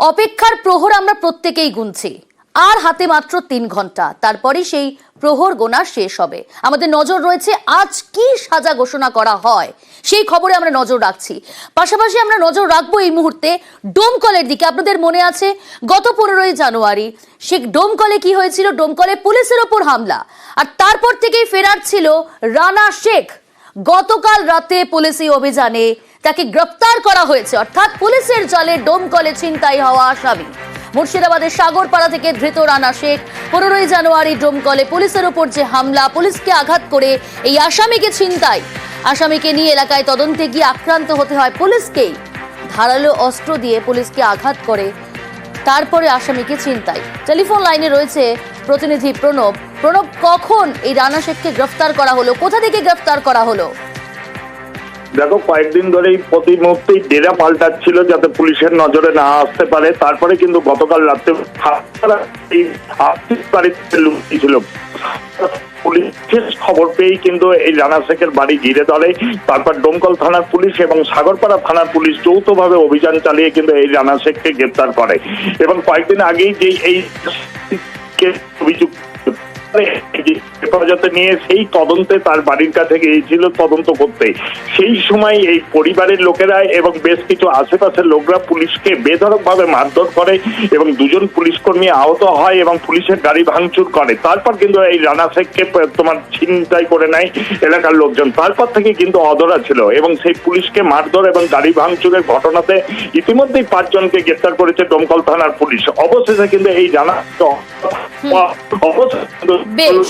অপেক্ষার প্রহর আমরা প্রত্যেকেই গুনছি, আর হাতে মাত্র 3 ঘন্টা, তারপরে সেই প্রহর গোনা শেষ হবে। আমাদের নজর রয়েছে আজ কি সাজা ঘোষণা করা হয় সেই খবরে আমরা নজর রাখছি। পাশাপাশি আমরা নজর রাখবো এই মুহূর্তে ডোমকলের দিকে। আপনাদের মনে আছে গত 15ই জানুয়ারি সেই ডোমকলে কি হয়েছিল? ডোমকলে পুলিশের ওপর হামলা, আর তারপর থেকেই ফেরার ছিল রানা শেখ। গতকাল রাতে পুলিশি অভিযানে তাকে গ্রেফতার করা হয়েছে, অর্থাৎ পুলিশের জালে ডোমকলে ছিনতাই হওয়া আসামি। মুর্শিদাবাদের সাগরপাড়া থেকে ধৃত রানা শেখ 15ই জানুয়ারি ডোমকলে পুলিশের ওপর যে হামলা, পুলিশকে আঘাত করে এই আসামিকে ছিনতাই, আসামিকে নিয়ে এলাকায় তদন্তে গিয়ে আক্রান্ত হতে হয় পুলিশকেই। ধারালো অস্ত্র দিয়ে পুলিশকে আঘাত করে তারপরে আসামিকে ছিনতাই। টেলিফোন লাইনে রয়েছে প্রতিনিধি প্রণব। প্রণব, কখন এই রানা শেখকে গ্রেফতার করা হলো, কোথা থেকে গ্রেফতার করা হলো? দেখো, কয়েকদিন ধরেই প্রতি মুহূর্তেই ডেরা পাল্টাচ্ছিল যাতে পুলিশের নজরে না আসতে পারে। তারপরে কিন্তু গতকাল রাতে ছিল পুলিশের খবর পেয়েই কিন্তু এই রানা শেখের বাড়ি ঘিরে ধরে। তারপর ডোমকল থানার পুলিশ এবং সাগরপাড়া থানার পুলিশ যৌথভাবে অভিযান চালিয়ে কিন্তু এই রানা শেখকে গ্রেপ্তার করে। এবং কয়েকদিন আগেই যে এই অভিযুক্ত হেফাজতে নিয়ে সেই তদন্তে তার বাড়ির কাছে গিয়েছিল তদন্ত করতে। সেই সময় এই পরিবারের লোকেরা এবং বেশ কিছু আশেপাশের লোকরা পুলিশকে বেধড়ক ভাবে মারধর করে এবং 2জন পুলিশ কর্মী আহত হয় এবং পুলিশের গাড়ি ভাঙচুর করে। তারপর কিন্তু এই রানা শেখকে ছিনতাই করে নেয় এলাকার লোকজন। তারপর থেকে কিন্তু অধরা ছিল এবং সেই পুলিশকে মারধর এবং গাড়ি ভাঙচুরের ঘটনাতে ইতিমধ্যেই 5 জনকে গ্রেফতার করেছে ডোমকল থানার পুলিশ। অবশেষে কিন্তু এই রানা বেশ